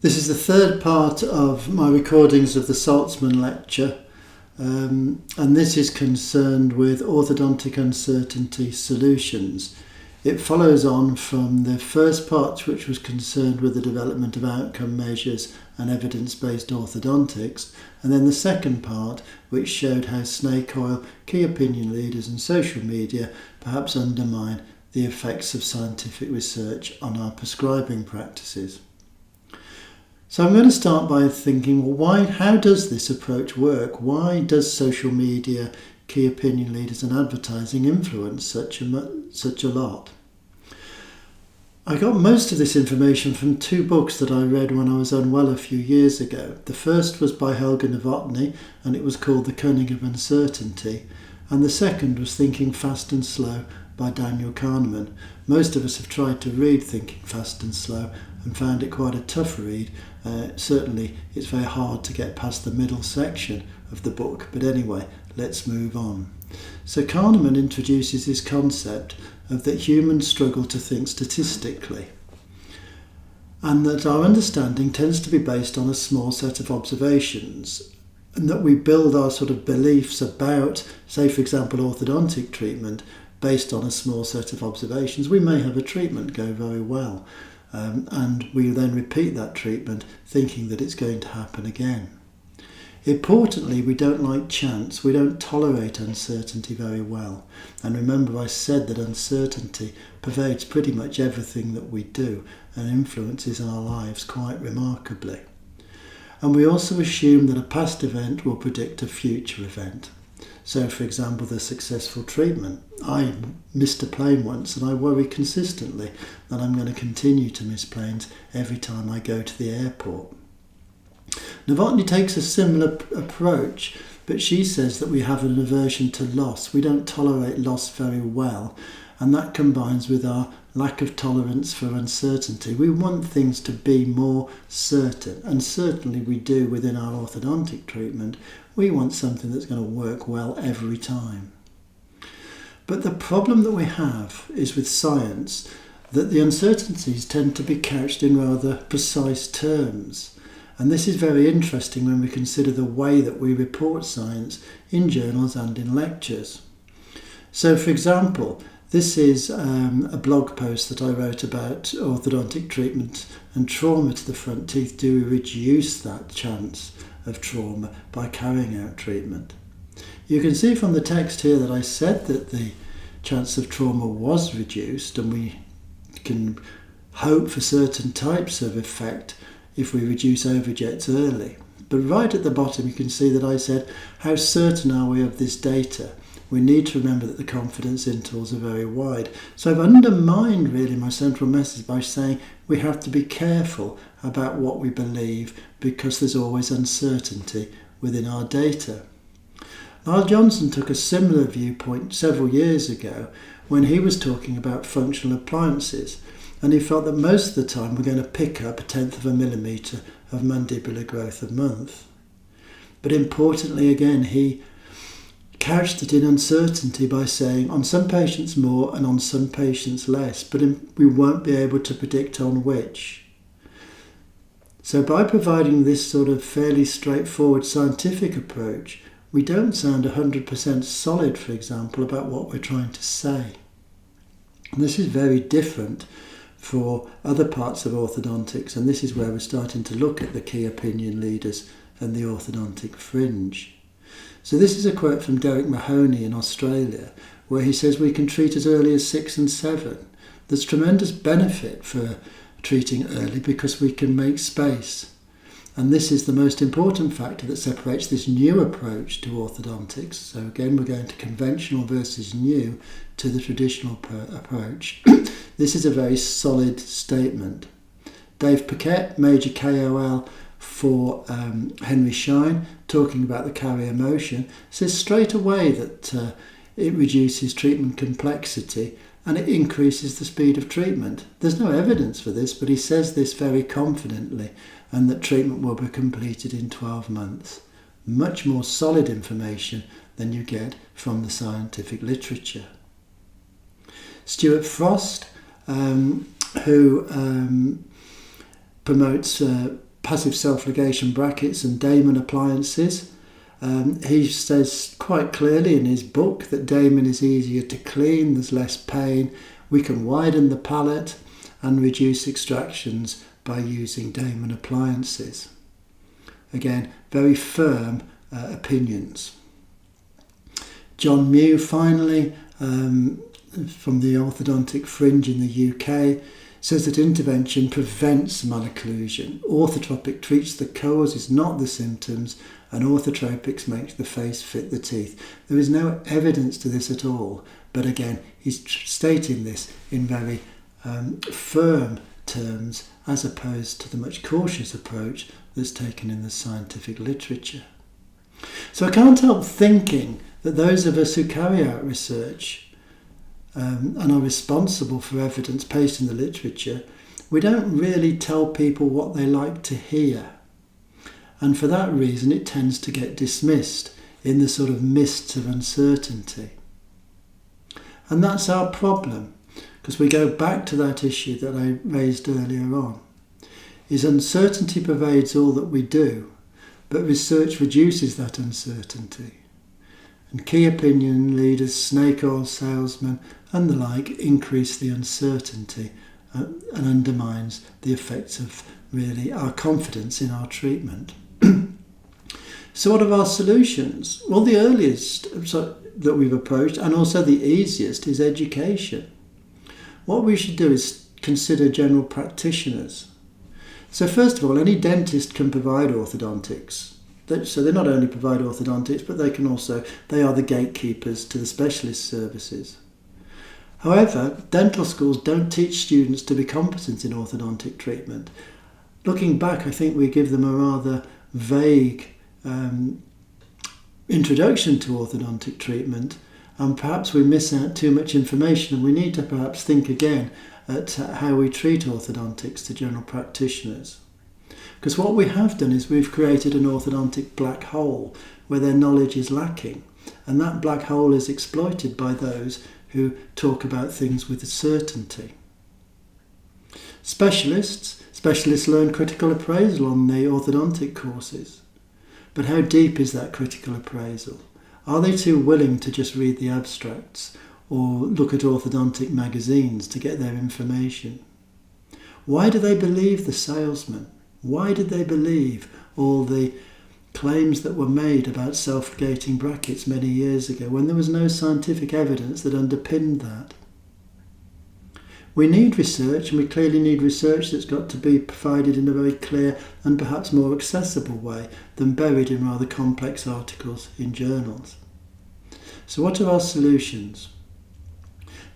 This is the third part of my recordings of the Saltzman lecture, and this is concerned with orthodontic uncertainty solutions. It follows on from the first part, which was concerned with the development of outcome measures and evidence-based orthodontics, and then the second part, which showed how snake oil, key opinion leaders and social media perhaps undermine the effects of scientific research on our prescribing practices. So I'm going to start by thinking, well, how does this approach work? Why does social media, key opinion leaders and advertising influence such a lot? I got most of this information from two books that I read when I was unwell a few years ago. The first was by Helga Novotny, and it was called The Cunning of Uncertainty, and the second was Thinking Fast and Slow by Daniel Kahneman. Most of us have tried to read Thinking Fast and Slow and found it quite a tough read. Certainly it's very hard to get past the middle section of the book, but anyway, let's move on. So Kahneman introduces this concept of that humans struggle to think statistically, and that our understanding tends to be based on a small set of observations, and that we build our sort of beliefs about, say for example, orthodontic treatment based on a small set of observations. We may have a treatment go very well, and we then repeat that treatment thinking that it's going to happen again. Importantly, we don't like chance. We don't tolerate uncertainty very well. And remember, I said that uncertainty pervades pretty much everything that we do and influences our lives quite remarkably. And we also assume that a past event will predict a future event. So, for example, the successful treatment. I missed a plane once and I worry consistently that I'm going to continue to miss planes every time I go to the airport. Novotny takes a similar approach, but she says that we have an aversion to loss. We don't tolerate loss very well, and that combines with our lack of tolerance for uncertainty. We want things to be more certain, and certainly we do within our orthodontic treatment. We want something that's going to work well every time. But the problem that we have is with science that the uncertainties tend to be couched in rather precise terms. And this is very interesting when we consider the way that we report science in journals and in lectures. So, for example, this is a blog post that I wrote about orthodontic treatment and trauma to the front teeth. Do we reduce that chance of trauma by carrying out treatment? You can see from the text here that I said that the chance of trauma was reduced, and we can hope for certain types of effect if we reduce overjets early. But right at the bottom you can see that I said, how certain are we of this data? We need to remember that the confidence intervals are very wide. So I've undermined really my central message by saying we have to be careful about what we believe because there's always uncertainty within our data. Lyle Johnson took a similar viewpoint several years ago when he was talking about functional appliances. And he felt that most of the time we're going to pick up 1/10 of a millimetre of mandibular growth a month. But importantly, again, he couched it in uncertainty by saying on some patients more and on some patients less, but we won't be able to predict on which. So by providing this sort of fairly straightforward scientific approach, we don't sound 100% solid, for example, about what we're trying to say. And this is very different for other parts of orthodontics, and this is where we're starting to look at the key opinion leaders and the orthodontic fringe. So this is a quote from Derek Mahoney in Australia, where he says we can treat as early as 6 and 7. There's tremendous benefit for treating early because we can make space. And this is the most important factor that separates this new approach to orthodontics. So again, we're going to conventional versus new to the traditional approach. This is a very solid statement. Dave Paquette, major KOL for Henry Schein, talking about the carrier motion, says straight away that it reduces treatment complexity and it increases the speed of treatment. There's no evidence for this, but he says this very confidently, and that treatment will be completed in 12 months. Much more solid information than you get from the scientific literature. Stuart Frost, who promotes passive self-ligation brackets and Damon appliances. He says quite clearly in his book that Damon is easier to clean, there's less pain, we can widen the palate and reduce extractions by using Damon appliances. Again, very firm opinions. John Mew, finally, from the Orthodontic Fringe in the UK, says that intervention prevents malocclusion. Orthotropic treats the causes, not the symptoms, and orthotropics make the face fit the teeth. There is no evidence to this at all, but again, he's stating this in very firm terms as opposed to the much cautious approach that's taken in the scientific literature. So I can't help thinking that those of us who carry out research and are responsible for evidence based in the literature, we don't really tell people what they like to hear. And for that reason, it tends to get dismissed in the sort of mists of uncertainty. And that's our problem, because we go back to that issue that I raised earlier on, is uncertainty pervades all that we do, but research reduces that uncertainty. And key opinion leaders, snake oil salesmen and the like increase the uncertainty and undermines the effects of really our confidence in our treatment. So what are our solutions? Well, the earliest that we've approached and also the easiest is education. What we should do is consider general practitioners. So first of all, any dentist can provide orthodontics. So they not only provide orthodontics, but they are the gatekeepers to the specialist services. However, dental schools don't teach students to be competent in orthodontic treatment. Looking back, I think we give them a rather vague introduction to orthodontic treatment, and perhaps we miss out too much information, and we need to perhaps think again at how we treat orthodontics to general practitioners. Because what we have done is we've created an orthodontic black hole where their knowledge is lacking, and that black hole is exploited by those who talk about things with certainty. Specialists learn critical appraisal on the orthodontic courses. But how deep is that critical appraisal? Are they too willing to just read the abstracts or look at orthodontic magazines to get their information? Why do they believe the salesman? Why did they believe all the claims that were made about self-ligating brackets many years ago when there was no scientific evidence that underpinned that? We need research, and we clearly need research that's got to be provided in a very clear and perhaps more accessible way than buried in rather complex articles in journals. So what are our solutions?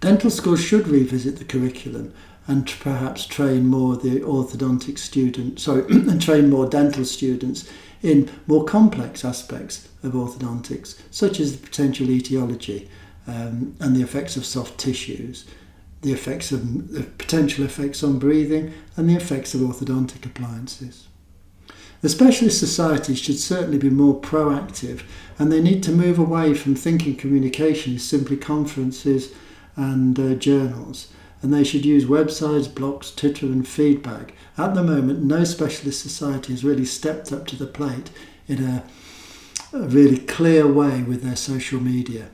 Dental schools should revisit the curriculum and perhaps train more the orthodontic students, and train more dental students in more complex aspects of orthodontics, such as the potential etiology and the effects of soft tissues, the potential effects on breathing, and the effects of orthodontic appliances. The specialist societies should certainly be more proactive, and they need to move away from thinking communication is simply conferences and journals, and they should use websites, blogs, Twitter and feedback. At the moment, no specialist society has really stepped up to the plate in a really clear way with their social media.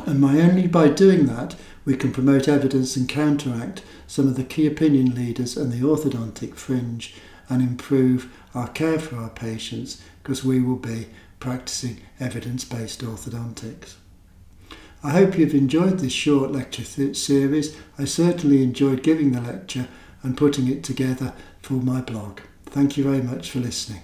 And only by doing that, we can promote evidence and counteract some of the key opinion leaders and the orthodontic fringe and improve our care for our patients, because we will be practicing evidence-based orthodontics. I hope you've enjoyed this short lecture series. I certainly enjoyed giving the lecture and putting it together for my blog. Thank you very much for listening.